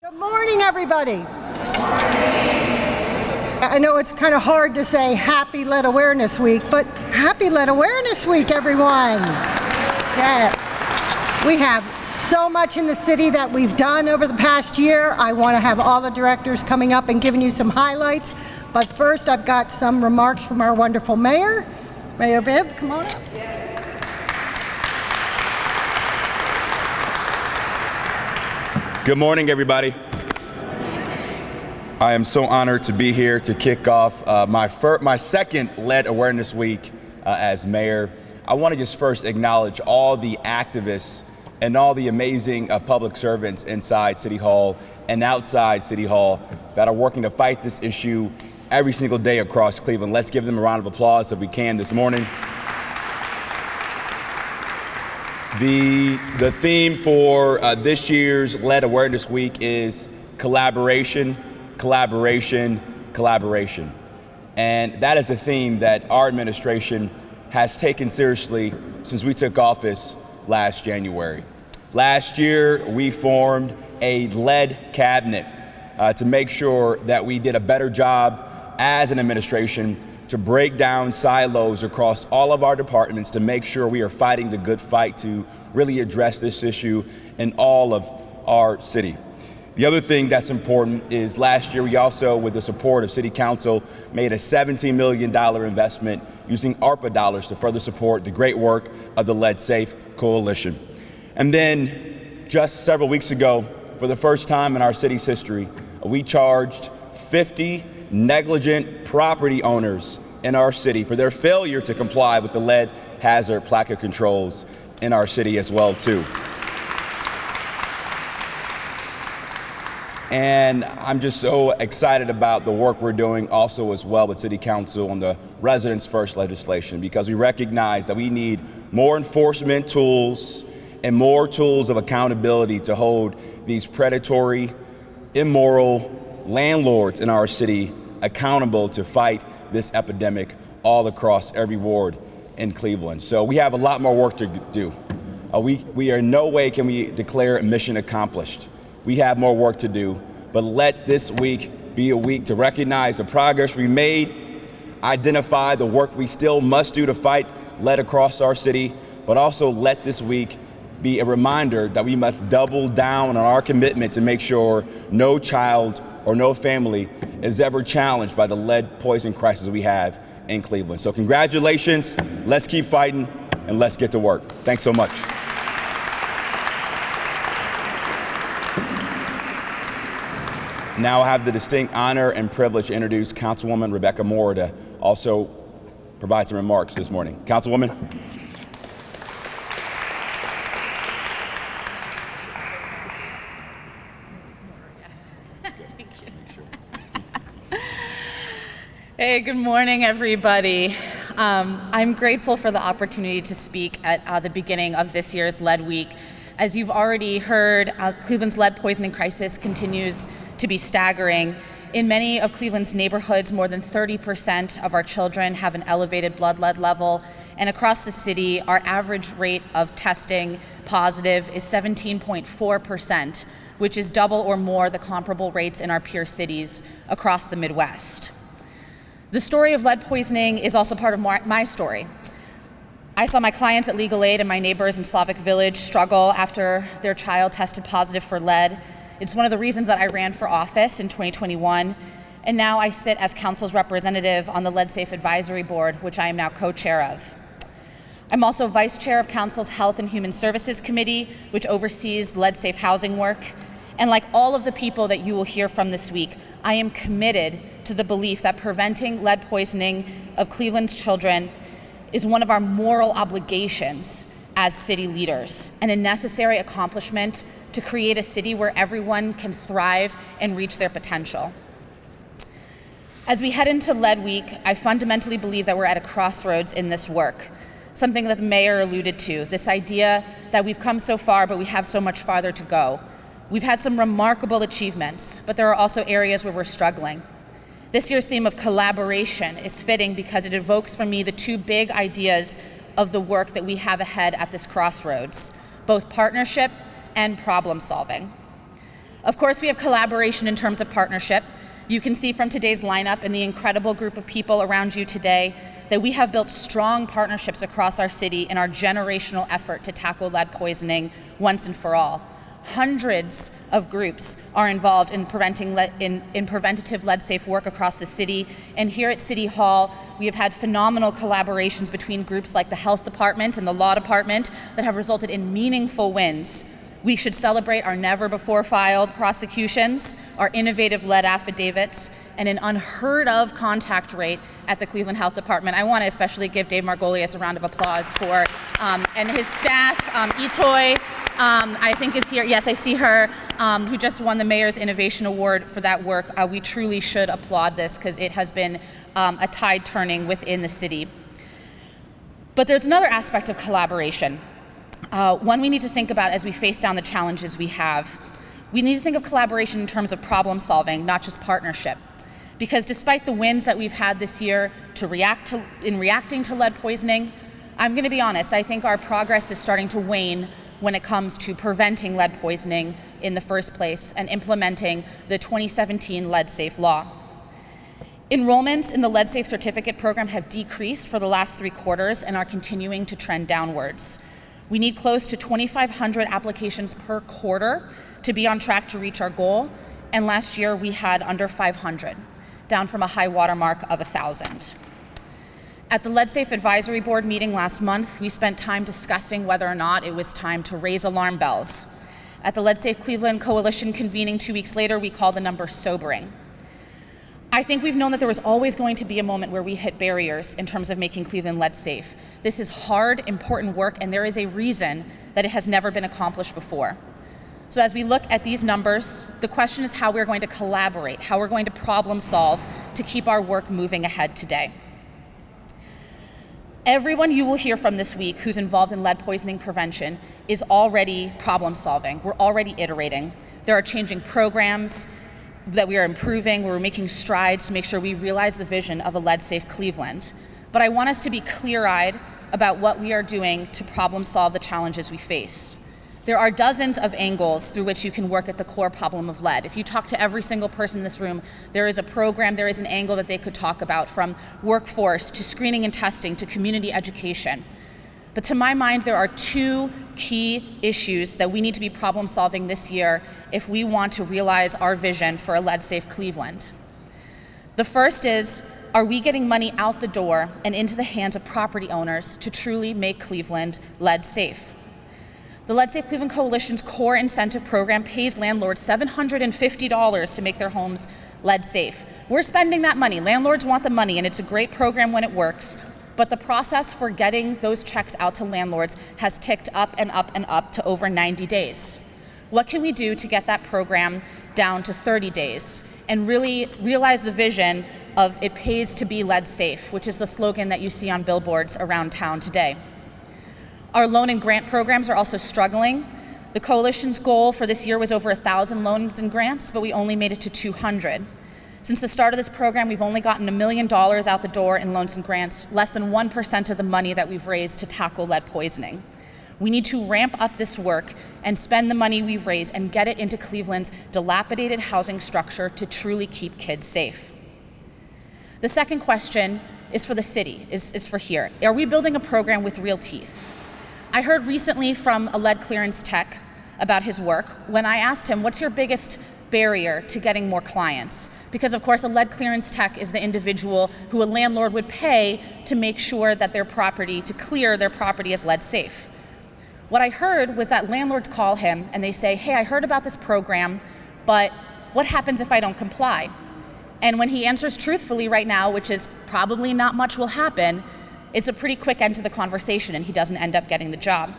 Good morning, everybody. I know it's kind of hard to say Happy Lead Awareness Week, but Happy Lead Awareness Week, everyone. Yes. We have so much in the city that we've done over the past year. I want to have all the directors coming up and giving you some highlights. But first, I've got some remarks from our wonderful mayor. Mayor Bibb, come on up. Good morning, everybody. I am so honored to be here to kick off my second Lead Awareness Week as mayor. I want to just first acknowledge all the activists and all the amazing public servants inside City Hall and outside City Hall that are working to fight this issue every single day across Cleveland. Let's give them a round of applause if we can this morning. The theme for this year's Lead Awareness Week is collaboration, collaboration, collaboration. And that is a theme that our administration has taken seriously since we took office last January. Last year, we formed a lead cabinet to make sure that we did a better job as an administration to break down silos across all of our departments to make sure we are fighting the good fight to really address this issue in all of our city. The other thing that's important is last year we also, with the support of City Council, made a $17 million investment using ARPA dollars to further support the great work of the Lead Safe Coalition. And then just several weeks ago, for the first time in our city's history, we charged 50 negligent property owners in our city for their failure to comply with the lead hazard placard controls in our city as well too. And I'm just so excited about the work we're doing also as well with City Council on the Residents First legislation, because we recognize that we need more enforcement tools and more tools of accountability to hold these predatory, immoral landlords in our city accountable to fight this epidemic all across every ward in Cleveland. So we have a lot more work to do. We are in no way can we declare a mission accomplished. We have more work to do, but let this week be a week to recognize the progress we made, identify the work we still must do to fight lead across our city, but also let this week be a reminder that we must double down on our commitment to make sure no child or no family is ever challenged by the lead poison crisis we have in Cleveland. So congratulations, let's keep fighting, and let's get to work. Thanks so much. Now I have the distinct honor and privilege to introduce Councilwoman Rebecca Moore to also provide some remarks this morning. Councilwoman. Hey, good morning, everybody. I'm grateful for the opportunity to speak at the beginning of this year's Lead Week. As you've already heard, Cleveland's lead poisoning crisis continues to be staggering. In many of Cleveland's neighborhoods, more than 30% of our children have an elevated blood lead level, and across the city, our average rate of testing positive is 17.4%, which is double or more the comparable rates in our peer cities across the Midwest. The story of lead poisoning is also part of my story. I saw my clients at Legal Aid and my neighbors in Slavic Village struggle after their child tested positive for lead. It's one of the reasons that I ran for office in 2021, and now I sit as council's representative on the Lead Safe Advisory Board, which I am now co-chair of. I'm also vice chair of council's Health and Human Services Committee, which oversees lead safe housing work. And like all of the people that you will hear from this week, I am committed to the belief that preventing lead poisoning of Cleveland's children is one of our moral obligations as city leaders, and a necessary accomplishment to create a city where everyone can thrive and reach their potential. As we head into Lead Week, I fundamentally believe that we're at a crossroads in this work, something that the mayor alluded to, this idea that we've come so far, but we have so much farther to go. We've had some remarkable achievements, but there are also areas where we're struggling. This year's theme of collaboration is fitting because it evokes for me the two big ideas of the work that we have ahead at this crossroads, both partnership and problem solving. Of course, we have collaboration in terms of partnership. You can see from today's lineup and the incredible group of people around you today that we have built strong partnerships across our city in our generational effort to tackle lead poisoning once and for all. Hundreds of groups are involved in preventative lead-safe work across the city. And here at City Hall, we have had phenomenal collaborations between groups like the Health Department and the Law Department that have resulted in meaningful wins. We should celebrate our never-before-filed prosecutions, our innovative lead affidavits, and an unheard-of contact rate at the Cleveland Health Department. I want to especially give Dave Margolius a round of applause for, and his staff, Itoy, I think is here. Yes, I see her, who just won the Mayor's Innovation Award for that work. We truly should applaud this because it has been a tide turning within the city. But there's another aspect of collaboration. One we need to think about as we face down the challenges we have. We need to think of collaboration in terms of problem solving, not just partnership. Because despite the wins that we've had this year in reacting to lead poisoning, I'm going to be honest, I think our progress is starting to wane when it comes to preventing lead poisoning in the first place and implementing the 2017 lead-safe law. Enrollments in the lead-safe certificate program have decreased for the last 3 quarters and are continuing to trend downwards. We need close to 2,500 applications per quarter to be on track to reach our goal, and last year we had under 500, down from a high watermark of 1,000. At the LeadSafe Advisory Board meeting last month, we spent time discussing whether or not it was time to raise alarm bells. At the LeadSafe Cleveland Coalition convening 2 weeks later, we called the number sobering. I think we've known that there was always going to be a moment where we hit barriers in terms of making Cleveland lead safe. This is hard, important work, and there is a reason that it has never been accomplished before. So as we look at these numbers, the question is how we're going to collaborate, how we're going to problem solve to keep our work moving ahead today. Everyone you will hear from this week who's involved in lead poisoning prevention is already problem solving. We're already iterating. There are changing programs that we are improving, where we're making strides to make sure we realize the vision of a lead-safe Cleveland. But I want us to be clear-eyed about what we are doing to problem solve the challenges we face. There are dozens of angles through which you can work at the core problem of lead. If you talk to every single person in this room, there is a program, there is an angle that they could talk about, from workforce to screening and testing to community education. But to my mind, there are 2 key issues that we need to be problem solving this year if we want to realize our vision for a lead-safe Cleveland. The first is, are we getting money out the door and into the hands of property owners to truly make Cleveland lead safe? The Lead Safe Cleveland Coalition's core incentive program pays landlords $750 to make their homes lead safe. We're spending that money. Landlords want the money, and it's a great program when it works. But the process for getting those checks out to landlords has ticked up and up and up to over 90 days. What can we do to get that program down to 30 days and really realize the vision of it pays to be lead safe, which is the slogan that you see on billboards around town today? Our loan and grant programs are also struggling. The Coalition's goal for this year was over 1,000 loans and grants, but we only made it to 200. Since the start of this program, we've only gotten $1 million out the door in loans and grants, less than 1% of the money that we've raised to tackle lead poisoning. We need to ramp up this work and spend the money we've raised and get it into Cleveland's dilapidated housing structure to truly keep kids safe. The second question is for the city, is for here. Are we building a program with real teeth? I heard recently from a lead clearance tech about his work when I asked him, what's your biggest barrier to getting more clients? Because of course a lead clearance tech is the individual who a landlord would pay to make sure that their property, to clear their property as lead safe. What I heard was that landlords call him and they say, hey, I heard about this program, but what happens if I don't comply? And when he answers truthfully right now, which is probably not much will happen, it's a pretty quick end to the conversation and he doesn't end up getting the job.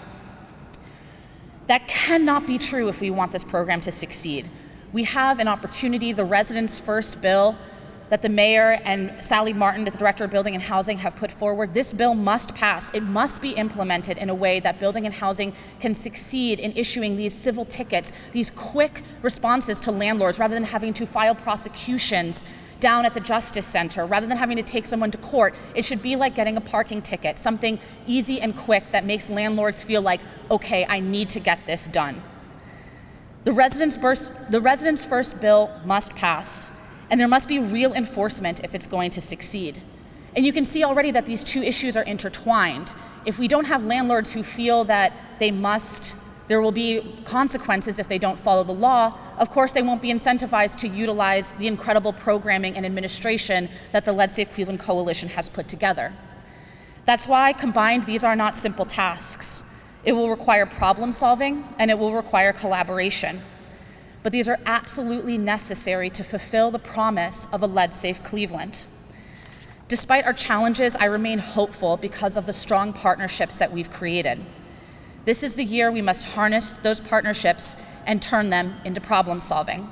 That cannot be true if we want this program to succeed. We have an opportunity, the Residents First bill that the mayor and Sally Martin, the director of Building and Housing, have put forward. This bill must pass. It must be implemented in a way that Building and Housing can succeed in issuing these civil tickets, these quick responses to landlords, rather than having to file prosecutions down at the Justice Center, rather than having to take someone to court. It should be like getting a parking ticket, something easy and quick that makes landlords feel like, okay, I need to get this done. The Residents First bill must pass, and there must be real enforcement if it's going to succeed. And you can see already that these two issues are intertwined. If we don't have landlords who feel that there will be consequences if they don't follow the law, of course they won't be incentivized to utilize the incredible programming and administration that the Lead Safe Cleveland Coalition has put together. That's why, combined, these are not simple tasks. It will require problem solving and it will require collaboration. But these are absolutely necessary to fulfill the promise of a lead-safe Cleveland. Despite our challenges, I remain hopeful because of the strong partnerships that we've created. This is the year we must harness those partnerships and turn them into problem solving.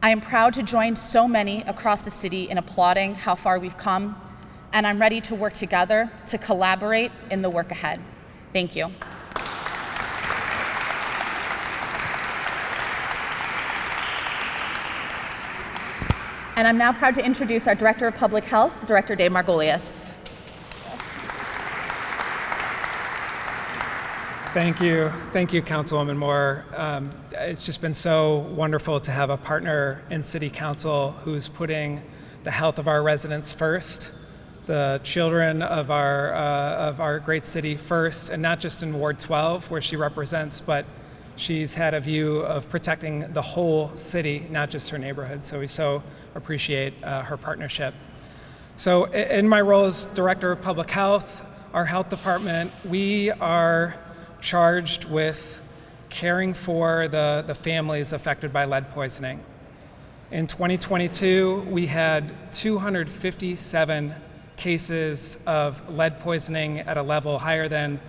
I am proud to join so many across the city in applauding how far we've come, and I'm ready to work together to collaborate in the work ahead. Thank you. And I'm now proud to introduce our Director of Public Health, Director Dave Margolius. Thank you, Councilwoman Moore. It's just been so wonderful to have a partner in City Council who's putting the health of our residents first, the children of our great city first, and not just in Ward 12, where she represents, but she's had a view of protecting the whole city, not just her neighborhood. So we so appreciate her partnership. So in my role as Director of Public Health, our health department, we are charged with caring for the families affected by lead poisoning. In 2022, we had 257 cases of lead poisoning at a level higher than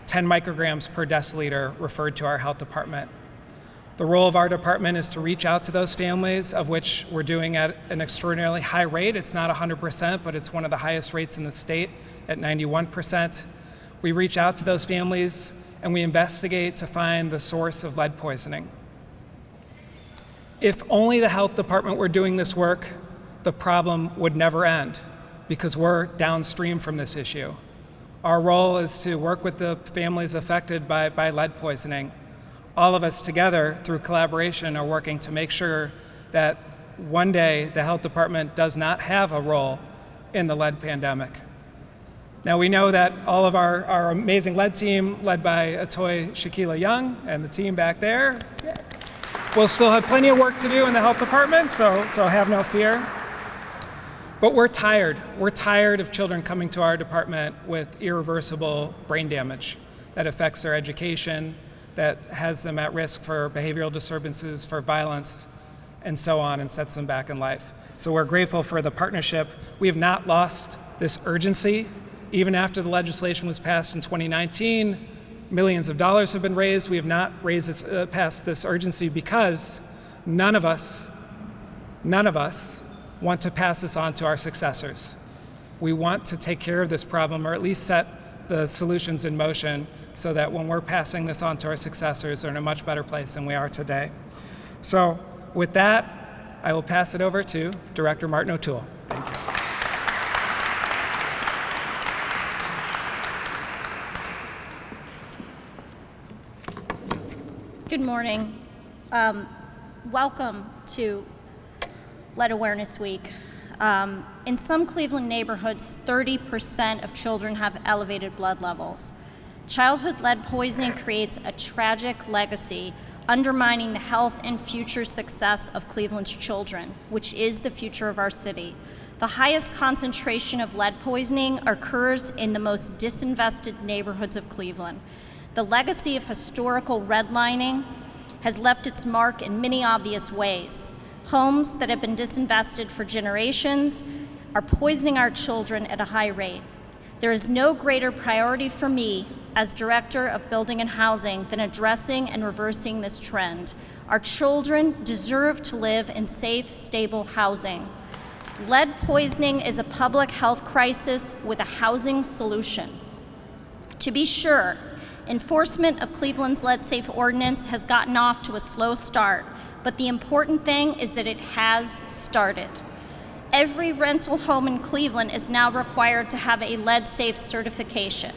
10 micrograms per deciliter referred to our health department. The role of our department is to reach out to those families, of which we're doing at an extraordinarily high rate. It's not 100%, but it's one of the highest rates in the state at 91%. We reach out to those families and we investigate to find the source of lead poisoning. If only the health department were doing this work, the problem would never end because we're downstream from this issue. Our role is to work with the families affected by lead poisoning. All of us together, through collaboration, are working to make sure that one day the health department does not have a role in the lead pandemic. Now we know that all of our amazing lead team, led by Atoy Shaquila Young and the team back there, will still have plenty of work to do in the health department, so have no fear. But we're tired. We're tired of children coming to our department with irreversible brain damage that affects their education, that has them at risk for behavioral disturbances, for violence, and so on, and sets them back in life. So we're grateful for the partnership. We have not lost this urgency. Even after the legislation was passed in 2019, millions of dollars have been raised. We have not passed this urgency because none of us want to pass this on to our successors. We want to take care of this problem, or at least set the solutions in motion so that when we're passing this on to our successors, they're in a much better place than we are today. So with that, I will pass it over to Director Martin O'Toole. Thank you. Good morning. Welcome to Lead Awareness Week. In some Cleveland neighborhoods, 30% of children have elevated blood levels. Childhood lead poisoning creates a tragic legacy, undermining the health and future success of Cleveland's children, which is the future of our city. The highest concentration of lead poisoning occurs in the most disinvested neighborhoods of Cleveland. The legacy of historical redlining has left its mark in many obvious ways. Homes that have been disinvested for generations are poisoning our children at a high rate. There is no greater priority for me as Director of Building and Housing than addressing and reversing this trend. Our children deserve to live in safe, stable housing. Lead poisoning is a public health crisis with a housing solution. To be sure, enforcement of Cleveland's lead-safe ordinance has gotten off to a slow start, but the important thing is that it has started. Every rental home in Cleveland is now required to have a lead-safe certification.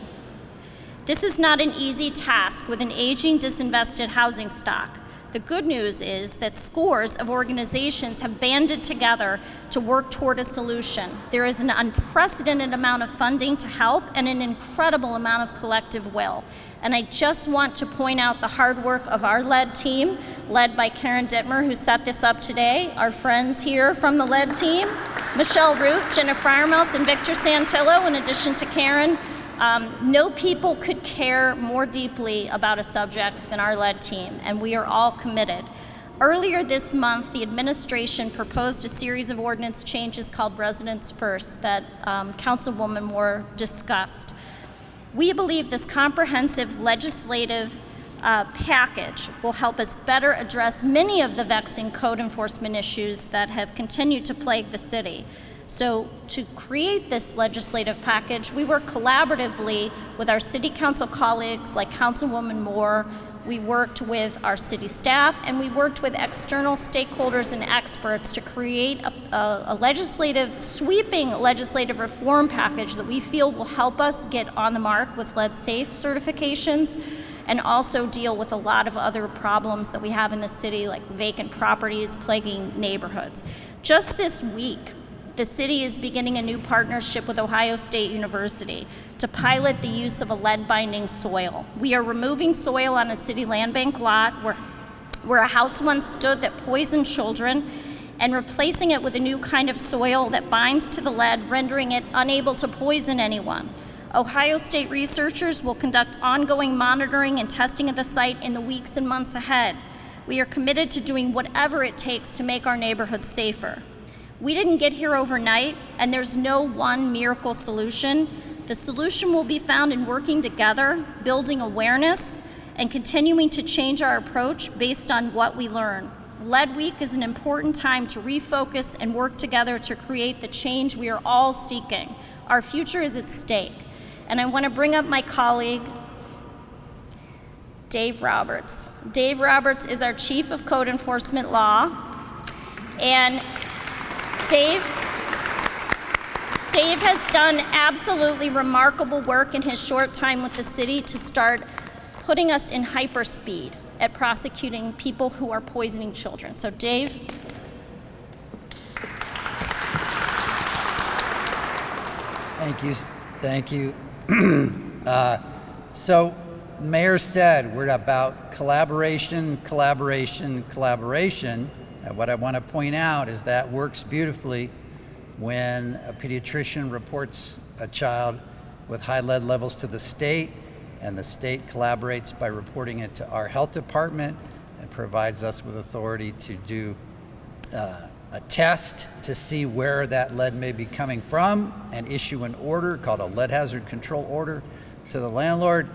This is not an easy task with an aging, disinvested housing stock. The good news is that scores of organizations have banded together to work toward a solution. There is an unprecedented amount of funding to help and an incredible amount of collective will. And I just want to point out the hard work of our lead team, led by Karen Dittmer, who set this up today, our friends here from the lead team, Michelle Root, Jenna Fryermouth, and Victor Santillo, in addition to Karen. No people could care more deeply about a subject than our lead team, and we are all committed. Earlier this month, the administration proposed a series of ordinance changes called Residents First that Councilwoman Moore discussed. We believe this comprehensive legislative package will help us better address many of the vexing code enforcement issues that have continued to plague the city. So to create this legislative package, we worked collaboratively with our city council colleagues like Councilwoman Moore. We worked with our city staff, and we worked with external stakeholders and experts to create a sweeping legislative reform package that we feel will help us get on the mark with lead safe certifications and also deal with a lot of other problems that we have in the city, like vacant properties plaguing neighborhoods. Just this week, the city is beginning a new partnership with Ohio State University to pilot the use of a lead-binding soil. We are removing soil on a city land bank lot where a house once stood that poisoned children and replacing it with a new kind of soil that binds to the lead, rendering it unable to poison anyone. Ohio State researchers will conduct ongoing monitoring and testing of the site in the weeks and months ahead. We are committed to doing whatever it takes to make our neighborhoods safer. We didn't get here overnight, and there's no one miracle solution. The solution will be found in working together, building awareness, and continuing to change our approach based on what we learn. Lead Week is an important time to refocus and work together to create the change we are all seeking. Our future is at stake. And I want to bring up my colleague, Dave Roberts. Dave Roberts is our Chief of Code Enforcement Law, and Dave has done absolutely remarkable work in his short time with the city to start putting us in hyperspeed at prosecuting people who are poisoning children. So Dave. Thank you. So Mayor said we're about collaboration. And what I want to point out is that works beautifully when a pediatrician reports a child with high lead levels to the state, and the state collaborates by reporting it to our health department and provides us with authority to do a test to see where that lead may be coming from and issue an order called a lead hazard control order to the landlord.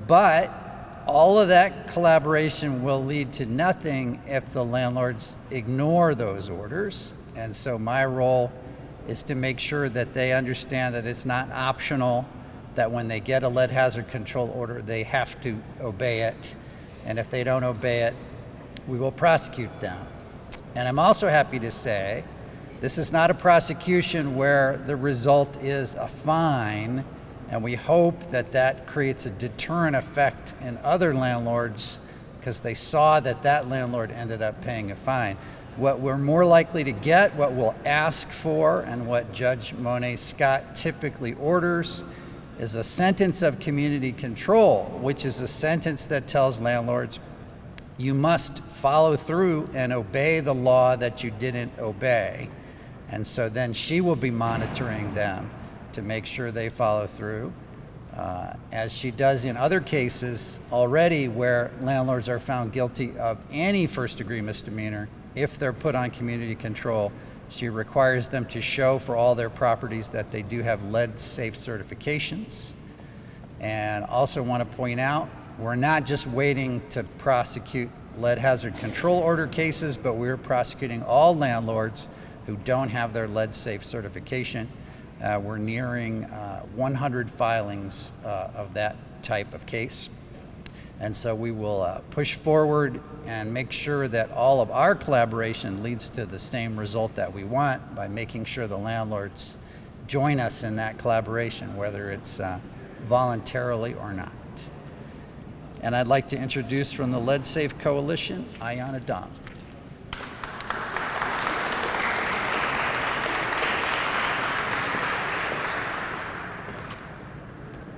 But all of that collaboration will lead to nothing if the landlords ignore those orders. And so my role is to make sure that they understand that it's not optional, that when they get a lead hazard control order, they have to obey it. And if they don't obey it, we will prosecute them. And I'm also happy to say, this is not a prosecution where the result is a fine, and we hope that that creates a deterrent effect in other landlords because they saw that that landlord ended up paying a fine. What we're more likely to get, what we'll ask for, and what Judge Monet Scott typically orders is a sentence of community control, which is a sentence that tells landlords, you must follow through and obey the law that you didn't obey. And so then she will be monitoring them to make sure they follow through, as she does in other cases already where landlords are found guilty of any first-degree misdemeanor. If they're put on community control, she requires them to show for all their properties that they do have lead-safe certifications. And also want to point out, we're not just waiting to prosecute lead hazard control order cases, but we're prosecuting all landlords who don't have their lead-safe certification. We're nearing 100 filings of that type of case. And so we will push forward and make sure that all of our collaboration leads to the same result that we want by making sure the landlords join us in that collaboration, whether it's voluntarily or not. And I'd like to introduce from the Lead Safe Coalition, Ayanna Don.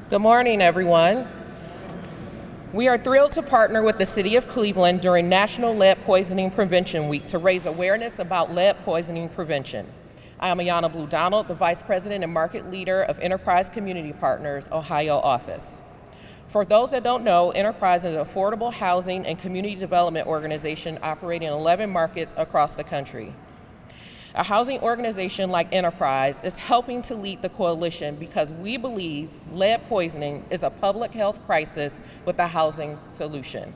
Good morning, everyone. We are thrilled to partner with the City of Cleveland during National Lead Poisoning Prevention Week to raise awareness about lead poisoning prevention. I am Ayanna Blue Donald, the Vice President and Market Leader of Enterprise Community Partners, Ohio office. For those that don't know, Enterprise is an affordable housing and community development organization operating in 11 markets across the country. A housing organization like Enterprise is helping to lead the coalition because we believe lead poisoning is a public health crisis with a housing solution.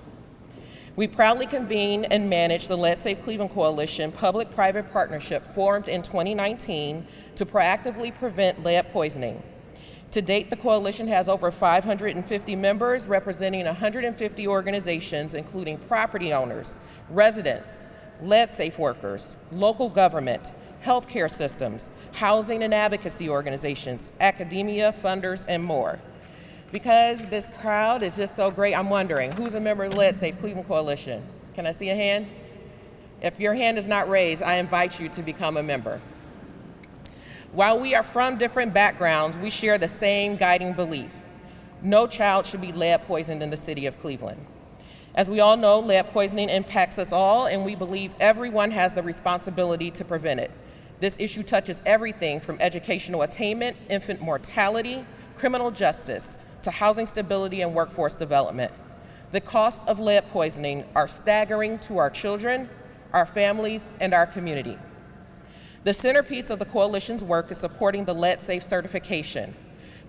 We proudly convene and manage the Lead Safe Cleveland Coalition public-private partnership formed in 2019 to proactively prevent lead poisoning. To date, the coalition has over 550 members representing 150 organizations, including property owners, residents, lead safe workers, local government, healthcare systems, housing and advocacy organizations, academia, funders, and more. Because this crowd is just so great, I'm wondering, who's a member of the Lead Safe Cleveland Coalition? Can I see a hand? If your hand is not raised, I invite you to become a member. While we are from different backgrounds, we share the same guiding belief. No child should be lead poisoned in the city of Cleveland. As we all know, lead poisoning impacts us all, and we believe everyone has the responsibility to prevent it. This issue touches everything from educational attainment, infant mortality, criminal justice, to housing stability and workforce development. The costs of lead poisoning are staggering to our children, our families, and our community. The centerpiece of the coalition's work is supporting the Lead Safe certification.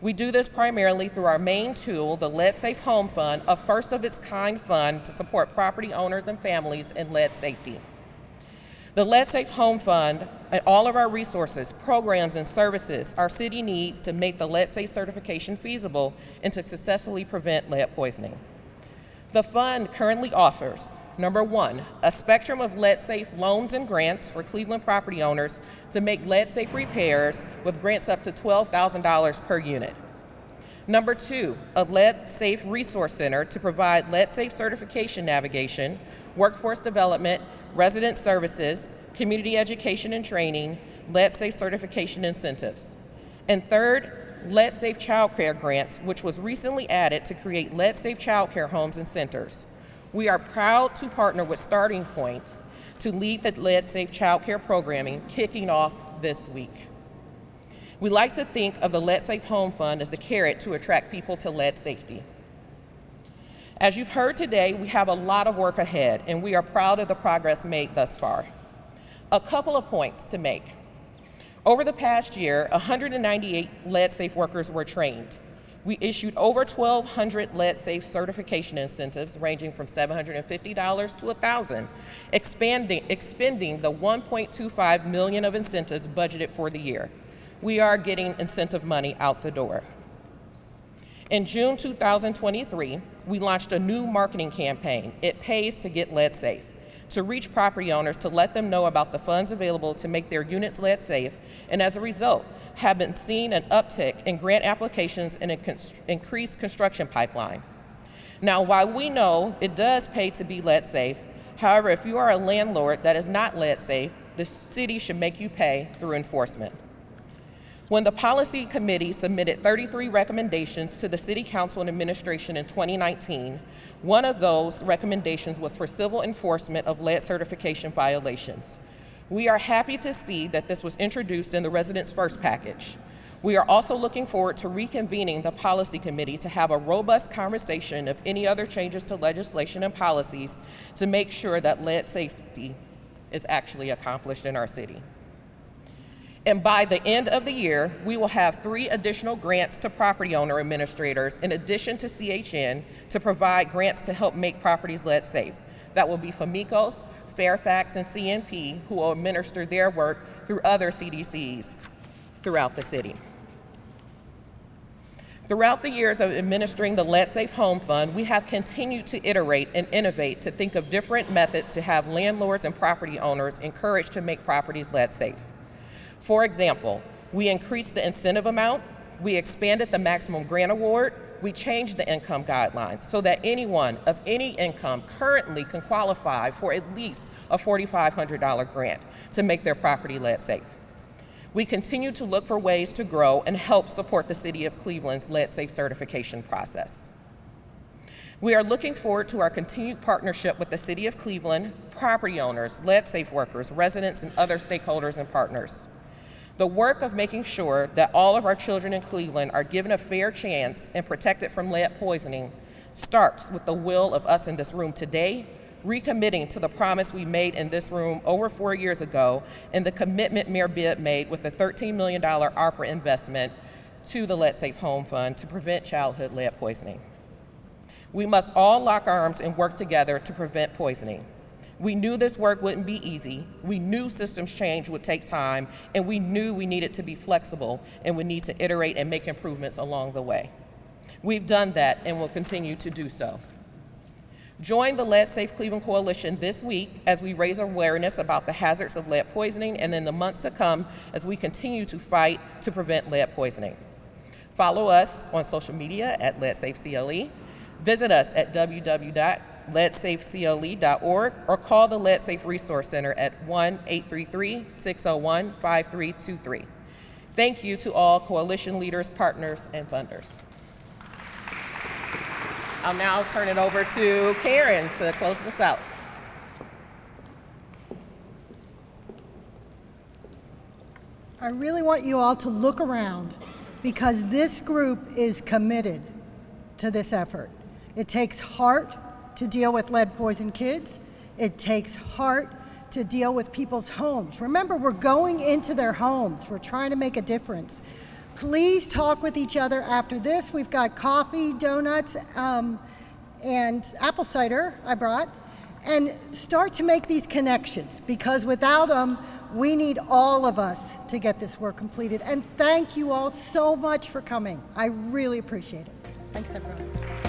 We do this primarily through our main tool, the Lead Safe Home Fund, a first-of-its-kind fund to support property owners and families in lead safety. The Lead Safe Home Fund and all of our resources, programs, and services our city needs to make the Lead Safe certification feasible and to successfully prevent lead poisoning. The fund currently offers, number one, a spectrum of lead safe loans and grants for Cleveland property owners to make lead safe repairs with grants up to $12,000 per unit. Number two, a lead safe resource center to provide lead safe certification navigation, workforce development, resident services, community education and training, lead safe certification incentives. And third, lead safe childcare grants, which was recently added to create lead safe childcare homes and centers. We are proud to partner with Starting Point to lead the lead safe childcare programming kicking off this week. We like to think of the Lead Safe Home Fund as the carrot to attract people to lead safety. As you've heard today, we have a lot of work ahead, and we are proud of the progress made thus far. A couple of points to make. Over the past year, 198 lead safe workers were trained. We issued over 1,200 lead safe certification incentives ranging from $750 to $1,000, expending the $1.25 million of incentives budgeted for the year. We are getting incentive money out the door. In June 2023, we launched a new marketing campaign, It Pays to Get Lead Safe, to reach property owners to let them know about the funds available to make their units lead safe, and as a result, have been seeing an uptick in grant applications and an increased construction pipeline. Now, while we know it does pay to be lead safe, however, if you are a landlord that is not lead safe, the city should make you pay through enforcement. When the policy committee submitted 33 recommendations to the City Council and Administration in 2019, one of those recommendations was for civil enforcement of lead certification violations. We are happy to see that this was introduced in the Residents First package. We are also looking forward to reconvening the policy committee to have a robust conversation of any other changes to legislation and policies to make sure that lead safety is actually accomplished in our city. And by the end of the year, we will have 3 additional grants to property owner administrators in addition to CHN to provide grants to help make properties lead safe. That will be Famicos, Fairfax, and CNP, who will administer their work through other CDCs throughout the city. Throughout the years of administering the Lead Safe Home Fund, we have continued to iterate and innovate to think of different methods to have landlords and property owners encouraged to make properties lead safe. For example, we increased the incentive amount, we expanded the maximum grant award, we changed the income guidelines so that anyone of any income currently can qualify for at least a $4,500 grant to make their property lead safe. We continue to look for ways to grow and help support the City of Cleveland's lead safe certification process. We are looking forward to our continued partnership with the City of Cleveland, property owners, lead safe workers, residents, and other stakeholders and partners. The work of making sure that all of our children in Cleveland are given a fair chance and protected from lead poisoning starts with the will of us in this room today, recommitting to the promise we made in this room over 4 years ago and the commitment Mayor Bibb made with the $13 million ARPA investment to the Lead Safe Home Fund to prevent childhood lead poisoning. We must all lock arms and work together to prevent poisoning. We knew this work wouldn't be easy. We knew systems change would take time, and we knew we needed to be flexible and would need to iterate and make improvements along the way. We've done that and will continue to do so. Join the Lead Safe Cleveland Coalition this week as we raise awareness about the hazards of lead poisoning, and in the months to come as we continue to fight to prevent lead poisoning. Follow us on social media at LeadSafeCLE. Visit us at www.leadsafecle.org or call the Lead Safe Resource Center at 1-833-601-5323. Thank you to all coalition leaders, partners, and funders. I'll now turn it over to Karen to close this out. I really want you all to look around because this group is committed to this effort. It takes heart to deal with lead-poisoned kids. It takes heart to deal with people's homes. Remember, we're going into their homes. We're trying to make a difference. Please talk with each other after this. We've got coffee, donuts, and apple cider I brought. And start to make these connections because without them, we need all of us to get this work completed. And thank you all so much for coming. I really appreciate it. Thanks, everyone.